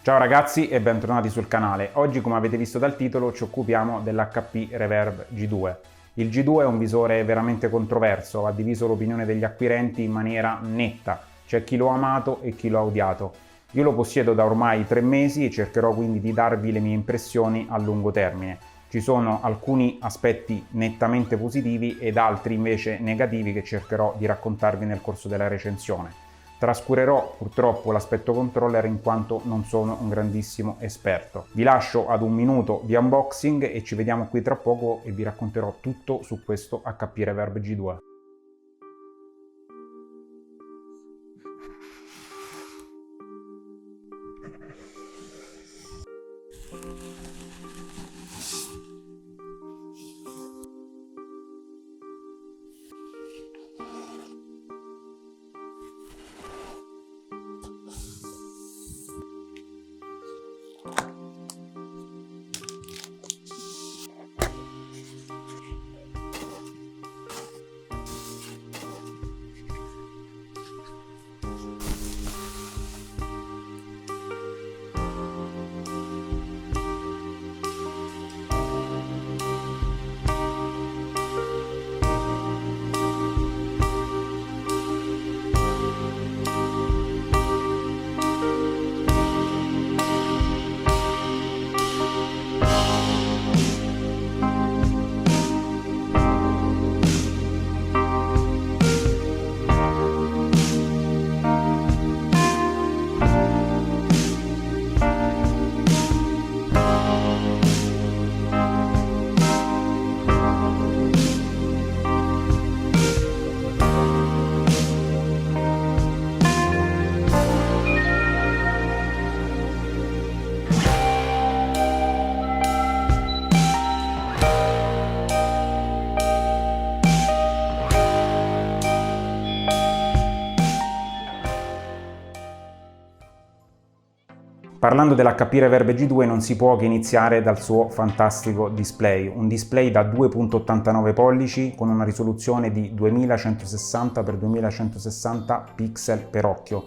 Ciao ragazzi e bentornati sul canale. Oggi, come avete visto dal titolo, ci occupiamo dell'HP Reverb G2. Il G2 è un visore veramente controverso, ha diviso l'opinione degli acquirenti in maniera netta. C'è chi lo ha amato e chi lo ha odiato. Io lo possiedo da ormai 3 mesi e cercherò quindi di darvi le mie impressioni a lungo termine. Ci sono alcuni aspetti nettamente positivi ed altri invece negativi che cercherò di raccontarvi nel corso della recensione. Trascurerò purtroppo l'aspetto controller in quanto non sono un grandissimo esperto. Vi lascio ad un minuto di unboxing e ci vediamo qui tra poco e vi racconterò tutto su questo HP Reverb G2. Parlando dell'HP Reverb G2 non si può che iniziare dal suo fantastico display, un display da 2.89 pollici con una risoluzione di 2160x2160 pixel per occhio,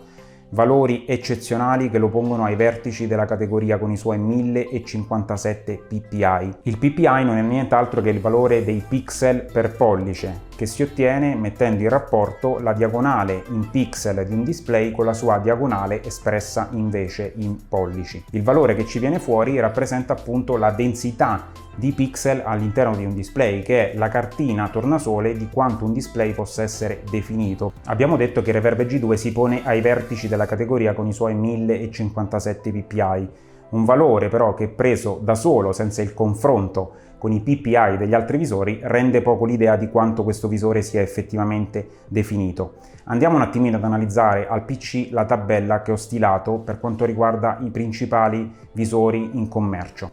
valori eccezionali che lo pongono ai vertici della categoria con i suoi 1057 ppi. Il ppi non è nient'altro che il valore dei pixel per pollice, che si ottiene mettendo in rapporto la diagonale in pixel di un display con la sua diagonale espressa invece in pollici. Il valore che ci viene fuori rappresenta appunto la densità di pixel all'interno di un display, che è la cartina tornasole di quanto un display possa essere definito. Abbiamo detto che Reverb G2 si pone ai vertici della categoria con i suoi 1057 ppi, un valore però che preso da solo, senza il confronto con i ppi degli altri visori, rende poco l'idea di quanto questo visore sia effettivamente definito. Andiamo un attimino ad analizzare al PC la tabella che ho stilato per quanto riguarda i principali visori in commercio.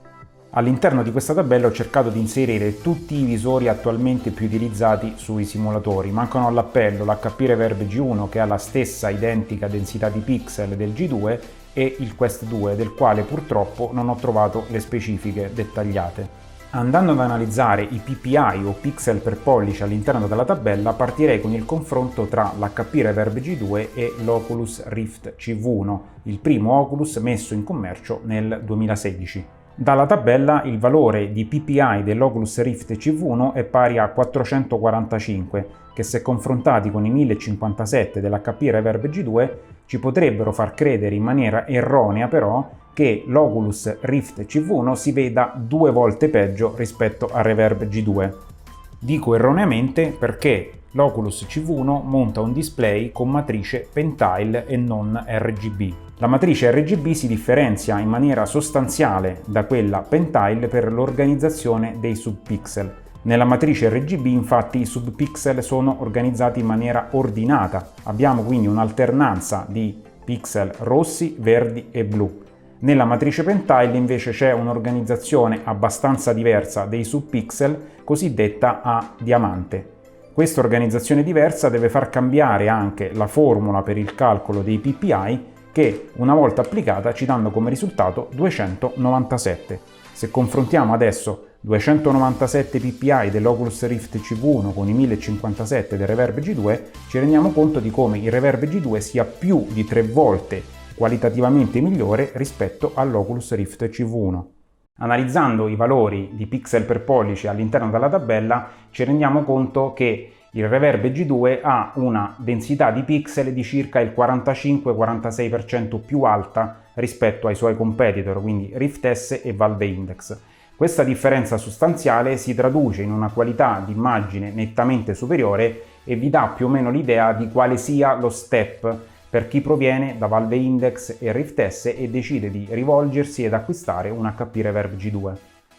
All'interno di questa tabella ho cercato di inserire tutti i visori attualmente più utilizzati sui simulatori. Mancano all'appello l'HP Reverb G1, che ha la stessa identica densità di pixel del G2, e il Quest 2, del quale purtroppo non ho trovato le specifiche dettagliate. Andando ad analizzare i ppi o pixel per pollice all'interno della tabella, partirei con il confronto tra l'HP Reverb G2 e l'Oculus Rift CV1, il primo Oculus messo in commercio nel 2016. Dalla tabella il valore di ppi dell'Oculus Rift CV1 è pari a 445, che se confrontati con i 1057 dell'HP Reverb G2 ci potrebbero far credere in maniera erronea però che l'Oculus Rift CV1 si veda 2 volte peggio rispetto al Reverb G2. Dico erroneamente perché l'Oculus CV1 monta un display con matrice Pentile e non RGB. La matrice RGB si differenzia in maniera sostanziale da quella Pentile per l'organizzazione dei subpixel. Nella matrice RGB infatti i subpixel sono organizzati in maniera ordinata, abbiamo quindi un'alternanza di pixel rossi, verdi e blu. Nella matrice Pentile invece c'è un'organizzazione abbastanza diversa dei subpixel, cosiddetta a diamante. Questa organizzazione diversa deve far cambiare anche la formula per il calcolo dei PPI, che una volta applicata ci danno come risultato 297. Se confrontiamo adesso 297 ppi dell'Oculus Rift CV1 con i 1057 del Reverb G2, ci rendiamo conto di come il Reverb G2 sia più di 3 volte qualitativamente migliore rispetto all'Oculus Rift CV1. Analizzando i valori di pixel per pollice all'interno della tabella ci rendiamo conto che il Reverb G2 ha una densità di pixel di circa il 45-46% più alta rispetto ai suoi competitor, quindi Rift S e Valve Index. Questa differenza sostanziale si traduce in una qualità di immagine nettamente superiore e vi dà più o meno l'idea di quale sia lo step per chi proviene da Valve Index e Rift S e decide di rivolgersi ed acquistare un HP Reverb G2.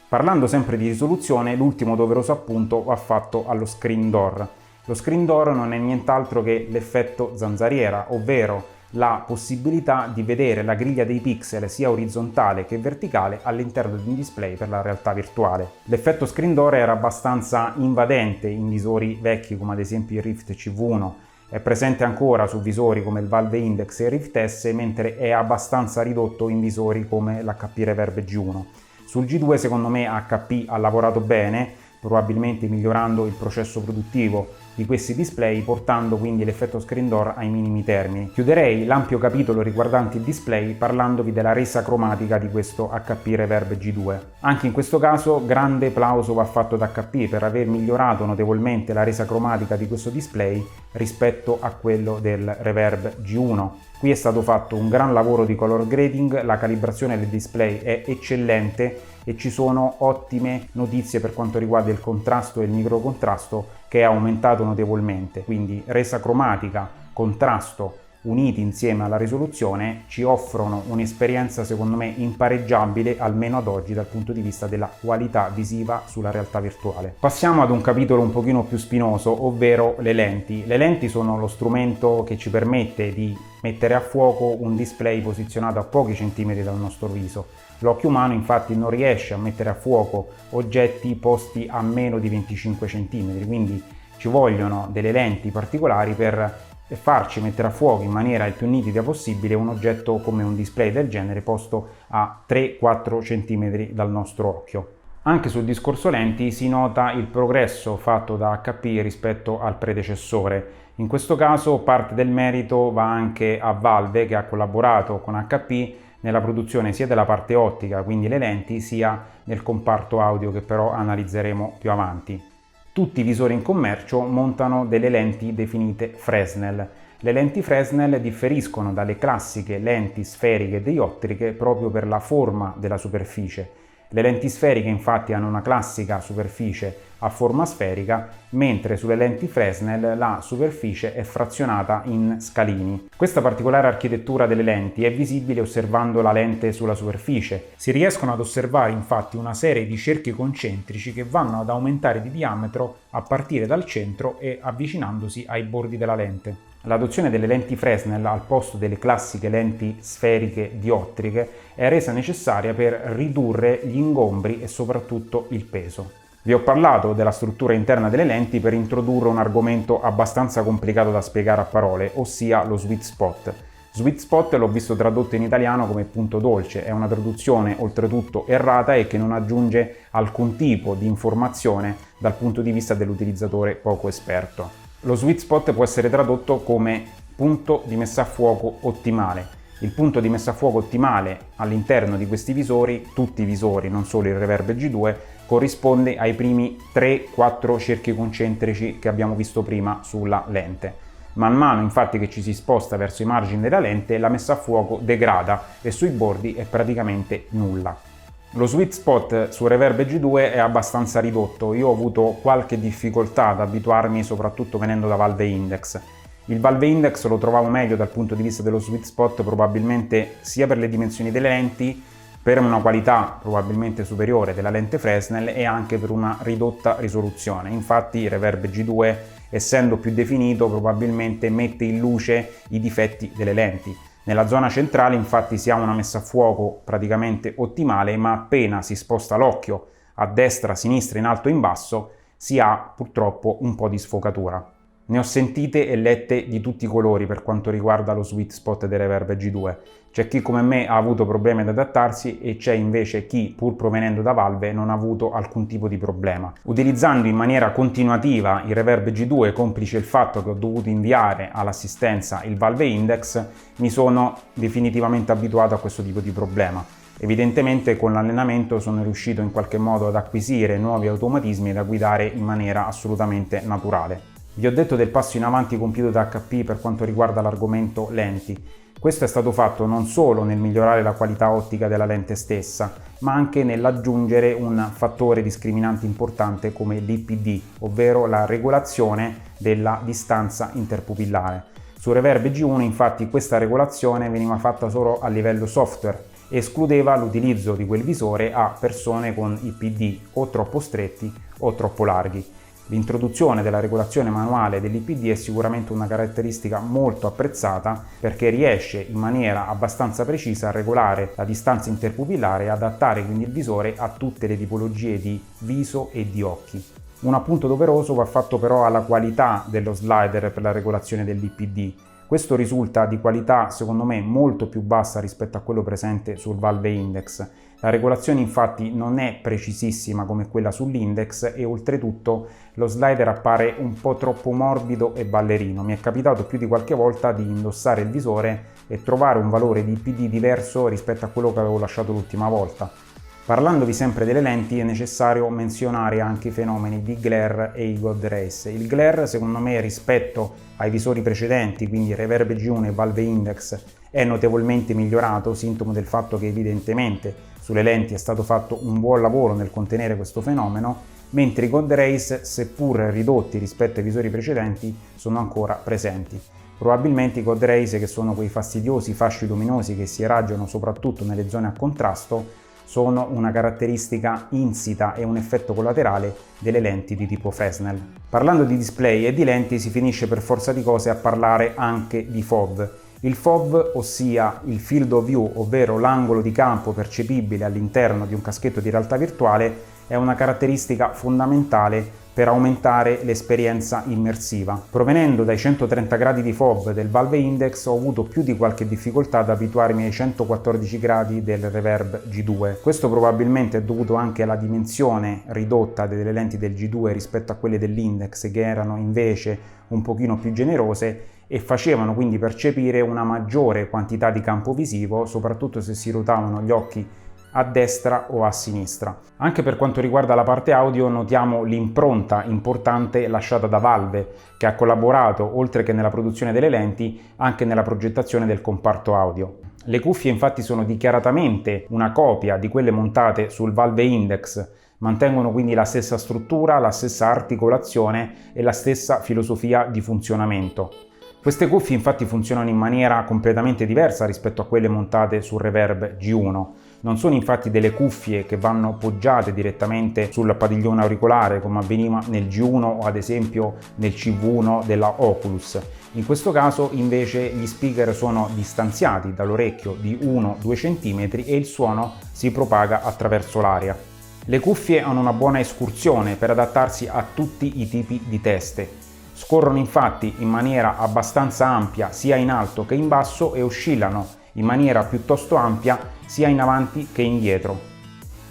Parlando sempre di risoluzione, l'ultimo doveroso appunto va fatto allo screen door. Lo screen door non è nient'altro che l'effetto zanzariera, ovvero la possibilità di vedere la griglia dei pixel sia orizzontale che verticale all'interno di un display per la realtà virtuale. L'effetto screen door era abbastanza invadente in visori vecchi come ad esempio il Rift CV1, è presente ancora su visori come il Valve Index e il Rift S, mentre è abbastanza ridotto in visori come l'HP Reverb G1. Sul G2 secondo me HP ha lavorato bene, probabilmente migliorando il processo produttivo di questi display, portando quindi l'effetto screen door ai minimi termini. Chiuderei l'ampio capitolo riguardante il display parlandovi della resa cromatica di questo HP Reverb G2. Anche in questo caso grande plauso va fatto ad HP per aver migliorato notevolmente la resa cromatica di questo display rispetto a quello del Reverb G1. Qui è stato fatto un gran lavoro di color grading, la calibrazione del display è eccellente e ci sono ottime notizie per quanto riguarda il contrasto e il microcontrasto che è aumentato notevolmente. Quindi resa cromatica, contrasto uniti insieme alla risoluzione ci offrono un'esperienza secondo me impareggiabile almeno ad oggi dal punto di vista della qualità visiva sulla realtà virtuale. Passiamo ad un capitolo un pochino più spinoso, ovvero le lenti. Le lenti sono lo strumento che ci permette di mettere a fuoco un display posizionato a pochi centimetri dal nostro viso. L'occhio umano infatti non riesce a mettere a fuoco oggetti posti a meno di 25 cm, quindi ci vogliono delle lenti particolari per farci mettere a fuoco in maniera il più nitida possibile un oggetto come un display del genere posto a 3-4 cm dal nostro occhio. Anche sul discorso lenti si nota il progresso fatto da HP rispetto al predecessore. In questo caso parte del merito va anche a Valve, che ha collaborato con HP nella produzione sia della parte ottica, quindi le lenti, sia nel comparto audio che però analizzeremo più avanti. Tutti i visori in commercio montano delle lenti definite Fresnel. Le lenti Fresnel differiscono dalle classiche lenti sferiche diottriche proprio per la forma della superficie. Le lenti sferiche infatti hanno una classica superficie a forma sferica, mentre sulle lenti Fresnel la superficie è frazionata in scalini. Questa particolare architettura delle lenti è visibile osservando la lente sulla superficie. Si riescono ad osservare infatti una serie di cerchi concentrici che vanno ad aumentare di diametro a partire dal centro e avvicinandosi ai bordi della lente. L'adozione delle lenti Fresnel al posto delle classiche lenti sferiche diottriche è resa necessaria per ridurre gli ingombri e soprattutto il peso. Vi ho parlato della struttura interna delle lenti per introdurre un argomento abbastanza complicato da spiegare a parole, ossia lo sweet spot. Sweet spot l'ho visto tradotto in italiano come punto dolce, è una traduzione oltretutto errata e che non aggiunge alcun tipo di informazione dal punto di vista dell'utilizzatore poco esperto. Lo sweet spot può essere tradotto come punto di messa a fuoco ottimale. Il punto di messa a fuoco ottimale all'interno di questi visori, tutti i visori, non solo il Reverb G2, corrisponde ai primi 3-4 cerchi concentrici che abbiamo visto prima sulla lente. Man mano infatti che ci si sposta verso i margini della lente, la messa a fuoco degrada e sui bordi è praticamente nulla. Lo sweet spot su Reverb G2 è abbastanza ridotto, io ho avuto qualche difficoltà ad abituarmi soprattutto venendo da Valve Index. Il Valve Index lo trovavo meglio dal punto di vista dello sweet spot probabilmente sia per le dimensioni delle lenti, per una qualità probabilmente superiore della lente Fresnel e anche per una ridotta risoluzione. Infatti il Reverb G2 essendo più definito probabilmente mette in luce i difetti delle lenti. Nella zona centrale infatti si ha una messa a fuoco praticamente ottimale, ma appena si sposta l'occhio a destra, a sinistra, in alto e in basso si ha purtroppo un po' di sfocatura. Ne ho sentite e lette di tutti i colori per quanto riguarda lo sweet spot dei Reverb G2. C'è chi come me ha avuto problemi ad adattarsi e c'è invece chi, pur provenendo da Valve, non ha avuto alcun tipo di problema. Utilizzando in maniera continuativa il Reverb G2, complice il fatto che ho dovuto inviare all'assistenza il Valve Index, mi sono definitivamente abituato a questo tipo di problema. Evidentemente con l'allenamento sono riuscito in qualche modo ad acquisire nuovi automatismi da guidare in maniera assolutamente naturale. Vi ho detto del passo in avanti compiuto da HP per quanto riguarda l'argomento lenti. Questo è stato fatto non solo nel migliorare la qualità ottica della lente stessa, ma anche nell'aggiungere un fattore discriminante importante come l'IPD, ovvero la regolazione della distanza interpupillare. Su Reverb G1 infatti questa regolazione veniva fatta solo a livello software e escludeva l'utilizzo di quel visore a persone con IPD o troppo stretti o troppo larghi. L'introduzione della regolazione manuale dell'IPD è sicuramente una caratteristica molto apprezzata perché riesce in maniera abbastanza precisa a regolare la distanza interpupillare e adattare quindi il visore a tutte le tipologie di viso e di occhi. Un appunto doveroso va fatto però alla qualità dello slider per la regolazione dell'IPD. Questo risulta di qualità secondo me molto più bassa rispetto a quello presente sul Valve Index. La regolazione infatti non è precisissima come quella sull'Index e oltretutto lo slider appare un po' troppo morbido e ballerino. Mi è capitato più di qualche volta di indossare il visore e trovare un valore di IPD diverso rispetto a quello che avevo lasciato l'ultima volta. Parlandovi sempre delle lenti è necessario menzionare anche i fenomeni di glare e i God Rays. Il glare secondo me rispetto ai visori precedenti, quindi Reverb G1 e Valve Index, è notevolmente migliorato, sintomo del fatto che evidentemente sulle lenti è stato fatto un buon lavoro nel contenere questo fenomeno, mentre i God Rays, seppur ridotti rispetto ai visori precedenti, sono ancora presenti. Probabilmente i God Rays, che sono quei fastidiosi fasci luminosi che si irraggiano soprattutto nelle zone a contrasto, sono una caratteristica insita e un effetto collaterale delle lenti di tipo Fresnel. Parlando di display e di lenti si finisce per forza di cose a parlare anche di FOV. Il FOV, ossia il Field of View, ovvero l'angolo di campo percepibile all'interno di un caschetto di realtà virtuale, è una caratteristica fondamentale per aumentare l'esperienza immersiva. Provenendo dai 130 gradi di FOV del Valve Index ho avuto più di qualche difficoltà ad abituarmi ai 114 gradi del Reverb G2. Questo probabilmente è dovuto anche alla dimensione ridotta delle lenti del G2 rispetto a quelle dell'Index, che erano invece un pochino più generose e facevano quindi percepire una maggiore quantità di campo visivo, soprattutto se si ruotavano gli occhi a destra o a sinistra. Anche per quanto riguarda la parte audio notiamo l'impronta importante lasciata da Valve, che ha collaborato, oltre che nella produzione delle lenti, anche nella progettazione del comparto audio. Le cuffie infatti sono dichiaratamente una copia di quelle montate sul Valve Index, mantengono quindi la stessa struttura, la stessa articolazione e la stessa filosofia di funzionamento. Queste cuffie infatti funzionano in maniera completamente diversa rispetto a quelle montate sul Reverb G1. Non sono infatti delle cuffie che vanno poggiate direttamente sul padiglione auricolare come avveniva nel G1 o ad esempio nel CV1 della Oculus. In questo caso invece gli speaker sono distanziati dall'orecchio di 1-2 cm e il suono si propaga attraverso l'aria. Le cuffie hanno una buona escursione per adattarsi a tutti i tipi di teste. Scorrono infatti in maniera abbastanza ampia sia in alto che in basso e oscillano in maniera piuttosto ampia sia in avanti che indietro.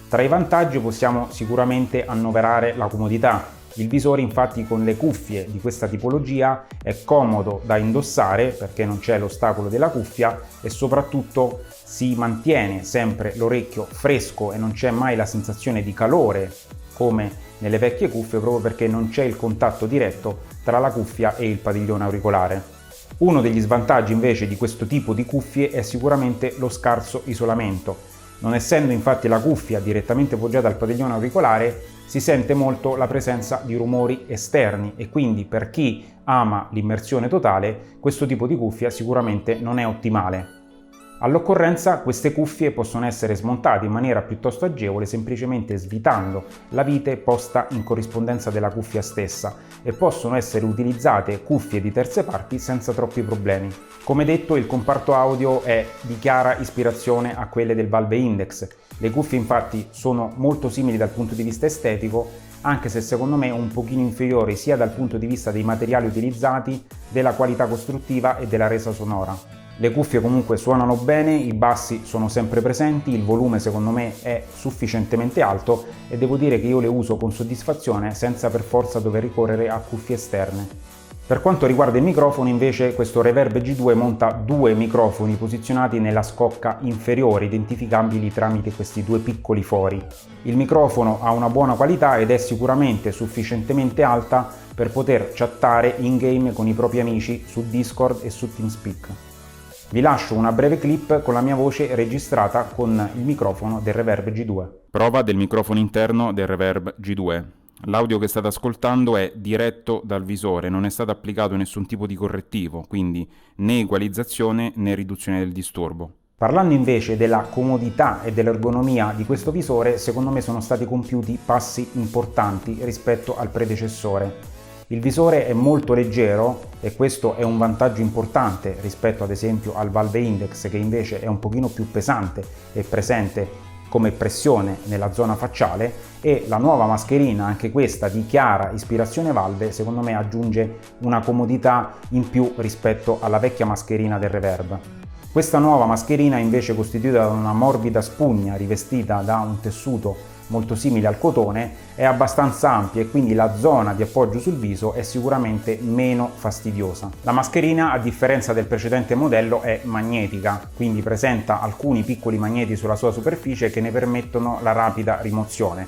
Tra i vantaggi possiamo sicuramente annoverare la comodità. Il visore infatti con le cuffie di questa tipologia è comodo da indossare perché non c'è l'ostacolo della cuffia e soprattutto si mantiene sempre l'orecchio fresco e non c'è mai la sensazione di calore come nelle vecchie cuffie, proprio perché non c'è il contatto diretto tra la cuffia e il padiglione auricolare. Uno degli svantaggi invece di questo tipo di cuffie è sicuramente lo scarso isolamento. Non essendo infatti la cuffia direttamente poggiata al padiglione auricolare, si sente molto la presenza di rumori esterni e quindi per chi ama l'immersione totale questo tipo di cuffia sicuramente non è ottimale. All'occorrenza queste cuffie possono essere smontate in maniera piuttosto agevole semplicemente svitando la vite posta in corrispondenza della cuffia stessa e possono essere utilizzate cuffie di terze parti senza troppi problemi. Come detto, il comparto audio è di chiara ispirazione a quelle del Valve Index. Le cuffie infatti sono molto simili dal punto di vista estetico anche se secondo me un pochino inferiori sia dal punto di vista dei materiali utilizzati, della qualità costruttiva e della resa sonora. Le cuffie comunque suonano bene, i bassi sono sempre presenti, il volume secondo me è sufficientemente alto e devo dire che io le uso con soddisfazione senza per forza dover ricorrere a cuffie esterne. Per quanto riguarda il microfono invece, questo Reverb G2 monta due microfoni posizionati nella scocca inferiore, identificabili tramite questi due piccoli fori. Il microfono ha una buona qualità ed è sicuramente sufficientemente alta per poter chattare in game con i propri amici su Discord e su TeamSpeak. Vi lascio una breve clip con la mia voce registrata con il microfono del Reverb G2. Prova del microfono interno del Reverb G2. L'audio che state ascoltando è diretto dal visore, non è stato applicato nessun tipo di correttivo, quindi né equalizzazione né riduzione del disturbo. Parlando invece della comodità e dell'ergonomia di questo visore, secondo me sono stati compiuti passi importanti rispetto al predecessore. Il visore è molto leggero e questo è un vantaggio importante rispetto ad esempio al Valve Index, che invece è un pochino più pesante e presente come pressione nella zona facciale, e la nuova mascherina, anche questa di chiara ispirazione Valve, secondo me aggiunge una comodità in più rispetto alla vecchia mascherina del Reverb. Questa nuova mascherina invece è costituita da una morbida spugna rivestita da un tessuto molto simile al cotone, è abbastanza ampia e quindi la zona di appoggio sul viso è sicuramente meno fastidiosa. La mascherina, a differenza del precedente modello, è magnetica, quindi presenta alcuni piccoli magneti sulla sua superficie che ne permettono la rapida rimozione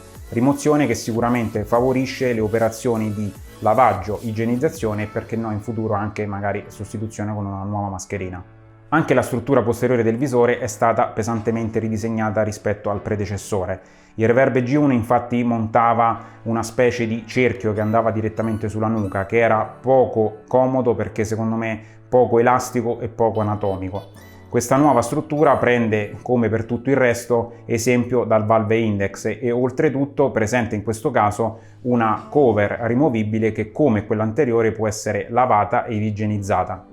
che sicuramente favorisce le operazioni di lavaggio, igienizzazione e perché no in futuro anche magari sostituzione con una nuova mascherina. Anche la struttura posteriore del visore è stata pesantemente ridisegnata rispetto al predecessore. Il Reverb G1 infatti montava una specie di cerchio che andava direttamente sulla nuca, che era poco comodo perché secondo me poco elastico e poco anatomico. Questa nuova struttura prende, come per tutto il resto, esempio dal Valve Index e oltretutto presenta in questo caso una cover rimovibile che, come quella anteriore, può essere lavata ed igienizzata.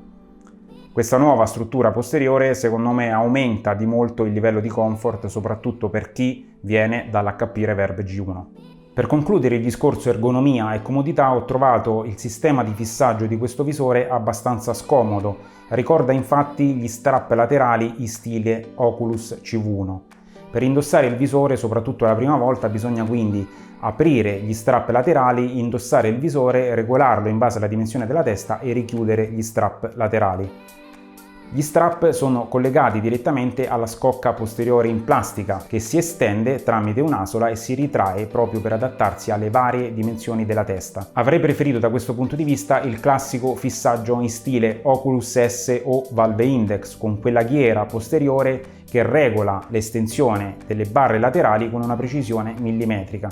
Questa nuova struttura posteriore secondo me aumenta di molto il livello di comfort, soprattutto per chi viene dall'HP Reverb G1. Per concludere il discorso ergonomia e comodità, ho trovato il sistema di fissaggio di questo visore abbastanza scomodo. Ricorda infatti gli strap laterali in stile Oculus CV1. Per indossare il visore, soprattutto la prima volta, bisogna quindi aprire gli strap laterali, indossare il visore, regolarlo in base alla dimensione della testa e richiudere gli strap laterali. Gli strap sono collegati direttamente alla scocca posteriore in plastica che si estende tramite un'asola e si ritrae proprio per adattarsi alle varie dimensioni della testa. Avrei preferito da questo punto di vista il classico fissaggio in stile Oculus S o Valve Index, con quella ghiera posteriore che regola l'estensione delle barre laterali con una precisione millimetrica.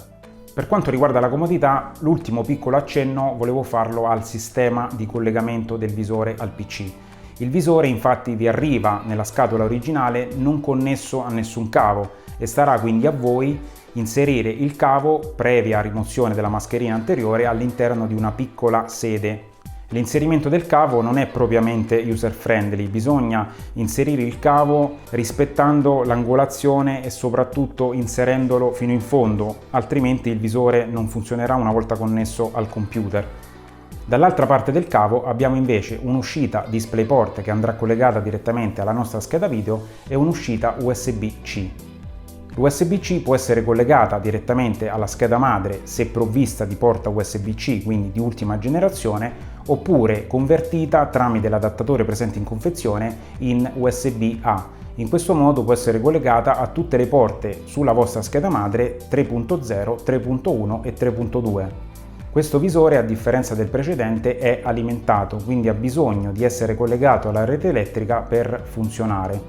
Per quanto riguarda la comodità, l'ultimo piccolo accenno volevo farlo al sistema di collegamento del visore al PC. Il visore infatti vi arriva nella scatola originale non connesso a nessun cavo e starà quindi a voi inserire il cavo, previa rimozione della mascherina anteriore, all'interno di una piccola sede. L'inserimento del cavo non è propriamente user friendly, bisogna inserire il cavo rispettando l'angolazione e soprattutto inserendolo fino in fondo, altrimenti il visore non funzionerà una volta connesso al computer. Dall'altra parte del cavo abbiamo invece un'uscita DisplayPort che andrà collegata direttamente alla nostra scheda video e un'uscita USB-C. L'USB-C può essere collegata direttamente alla scheda madre se provvista di porta USB-C, quindi di ultima generazione, oppure convertita tramite l'adattatore presente in confezione in USB-A. In questo modo può essere collegata a tutte le porte sulla vostra scheda madre 3.0, 3.1 e 3.2. Questo visore, a differenza del precedente, è alimentato, quindi ha bisogno di essere collegato alla rete elettrica per funzionare.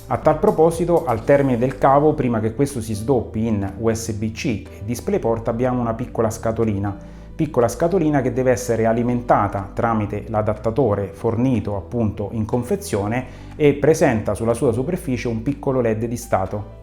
A tal proposito, al termine del cavo, prima che questo si sdoppi in USB-C e DisplayPort, abbiamo una piccola scatolina che deve essere alimentata tramite l'adattatore fornito appunto in confezione e presenta sulla sua superficie un piccolo LED di stato.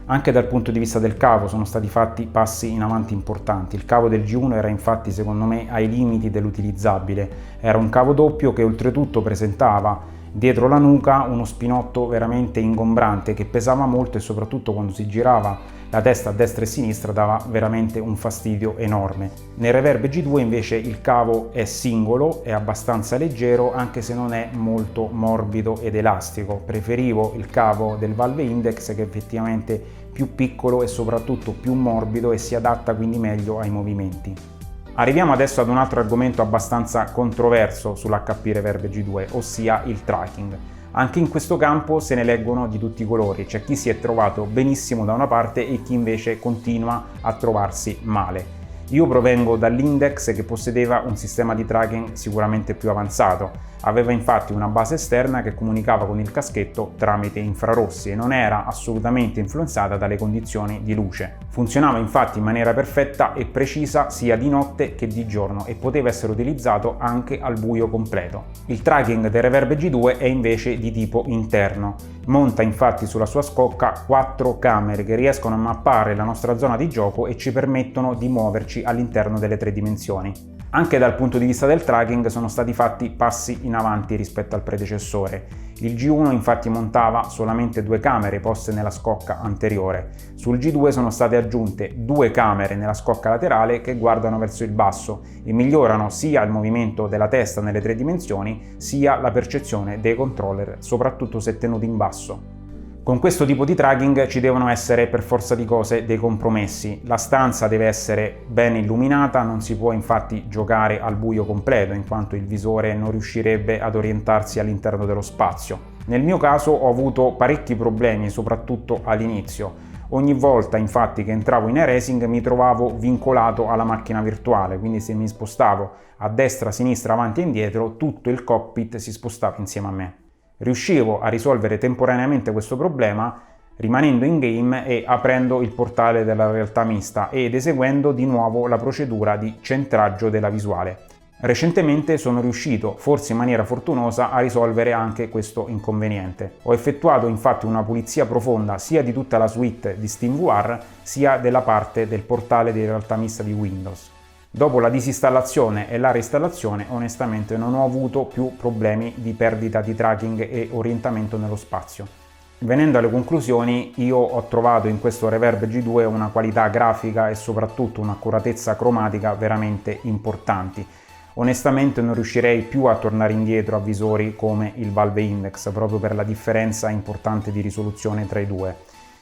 Anche dal punto di vista del cavo sono stati fatti passi in avanti importanti. Il cavo del G1 era infatti secondo me ai limiti dell'utilizzabile. Era un cavo doppio che oltretutto presentava Dietro la nuca uno spinotto veramente ingombrante che pesava molto e soprattutto quando si girava la testa a destra e a sinistra dava veramente un fastidio enorme. Nel Reverb G2 invece il cavo è singolo, è abbastanza leggero anche se non è molto morbido ed elastico. Preferivo il cavo del Valve Index che è effettivamente più piccolo e soprattutto più morbido e si adatta quindi meglio ai movimenti. Arriviamo adesso ad un altro argomento abbastanza controverso sull'HP Reverb G2, ossia il tracking. Anche in questo campo se ne leggono di tutti i colori, c'è chi si è trovato benissimo da una parte e chi invece continua a trovarsi male. Io provengo dall'Index che possedeva un sistema di tracking sicuramente più avanzato, aveva infatti una base esterna che comunicava con il caschetto tramite infrarossi e non era assolutamente influenzata dalle condizioni di luce. Funzionava infatti in maniera perfetta e precisa sia di notte che di giorno e poteva essere utilizzato anche al buio completo. Il tracking del Reverb G2 è invece di tipo interno. Monta infatti sulla sua scocca 4 camere che riescono a mappare la nostra zona di gioco e ci permettono di muoverci all'interno delle 3 dimensioni. Anche dal punto di vista del tracking sono stati fatti passi in avanti rispetto al predecessore. Il G1 infatti montava solamente 2 camere poste nella scocca anteriore. Sul G2 sono state aggiunte 2 camere nella scocca laterale che guardano verso il basso e migliorano sia il movimento della testa nelle 3 dimensioni sia la percezione dei controller, soprattutto se tenuti in basso. Con questo tipo di tracking ci devono essere per forza di cose dei compromessi. La stanza deve essere ben illuminata, non si può infatti giocare al buio completo in quanto il visore non riuscirebbe ad orientarsi all'interno dello spazio. Nel mio caso ho avuto parecchi problemi, soprattutto all'inizio. Ogni volta infatti che entravo in iRacing mi trovavo vincolato alla macchina virtuale, quindi se mi spostavo a destra, a sinistra, avanti e indietro, tutto il cockpit si spostava insieme a me. Riuscivo a risolvere temporaneamente questo problema rimanendo in game e aprendo il portale della realtà mista ed eseguendo di nuovo la procedura di centraggio della visuale. Recentemente sono riuscito, forse in maniera fortunosa, a risolvere anche questo inconveniente. Ho effettuato infatti una pulizia profonda sia di tutta la suite di SteamVR sia della parte del portale di realtà mista di Windows. Dopo la disinstallazione e la reinstallazione, onestamente non ho avuto più problemi di perdita di tracking e orientamento nello spazio. Venendo alle conclusioni, io ho trovato in questo Reverb G2 una qualità grafica e soprattutto un'accuratezza cromatica veramente importanti. Onestamente non riuscirei più a tornare indietro a visori come il Valve Index, proprio per la differenza importante di risoluzione tra i due.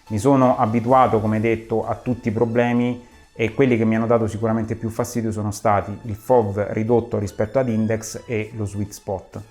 Mi sono abituato, come detto, a tutti i problemi e quelli che mi hanno dato sicuramente più fastidio sono stati il FOV ridotto rispetto ad Index e lo sweet spot.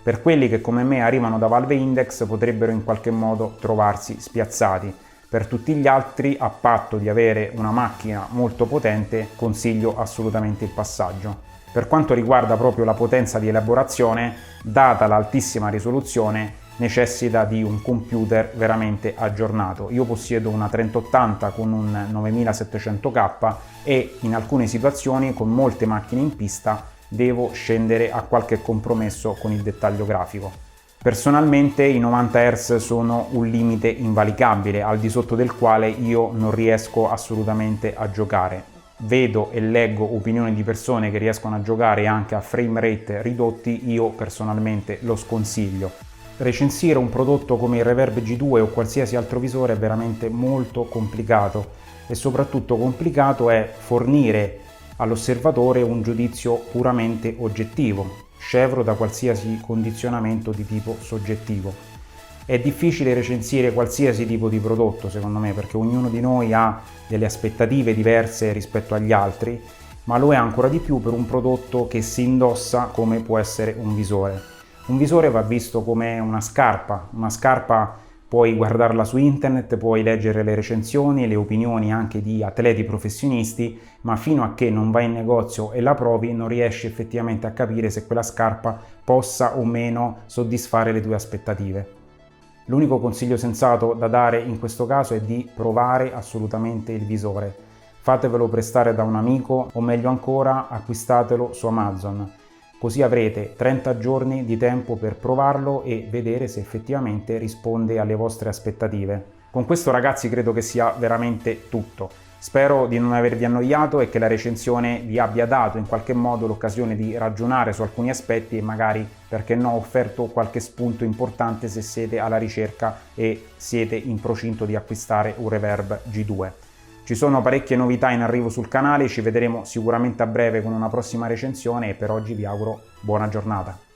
Per quelli che come me arrivano da Valve Index potrebbero in qualche modo trovarsi spiazzati. Per tutti gli altri, a patto di avere una macchina molto potente, consiglio assolutamente il passaggio. Per quanto riguarda proprio la potenza di elaborazione, data l'altissima risoluzione, necessita di un computer veramente aggiornato. Io possiedo una 3080 con un 9700K e in alcune situazioni con molte macchine in pista devo scendere a qualche compromesso con il dettaglio grafico. Personalmente i 90 Hz sono un limite invalicabile al di sotto del quale io non riesco assolutamente a giocare. Vedo e leggo opinioni di persone che riescono a giocare anche a frame rate ridotti, io personalmente lo sconsiglio. Recensire un prodotto come il Reverb G2 o qualsiasi altro visore è veramente molto complicato e soprattutto complicato è fornire all'osservatore un giudizio puramente oggettivo, scevro da qualsiasi condizionamento di tipo soggettivo. È difficile recensire qualsiasi tipo di prodotto secondo me perché ognuno di noi ha delle aspettative diverse rispetto agli altri, ma lo è ancora di più per un prodotto che si indossa come può essere un visore. Un visore va visto come una scarpa puoi guardarla su internet, puoi leggere le recensioni e le opinioni anche di atleti professionisti, ma fino a che non vai in negozio e la provi non riesci effettivamente a capire se quella scarpa possa o meno soddisfare le tue aspettative. L'unico consiglio sensato da dare in questo caso è di provare assolutamente il visore. Fatevelo prestare da un amico o meglio ancora acquistatelo su Amazon. Così avrete 30 giorni di tempo per provarlo e vedere se effettivamente risponde alle vostre aspettative. Con questo ragazzi credo che sia veramente tutto. Spero di non avervi annoiato e che la recensione vi abbia dato in qualche modo l'occasione di ragionare su alcuni aspetti e magari, perché no, offerto qualche spunto importante se siete alla ricerca e siete in procinto di acquistare un Reverb G2. Ci sono parecchie novità in arrivo sul canale, ci vedremo sicuramente a breve con una prossima recensione e per oggi vi auguro buona giornata.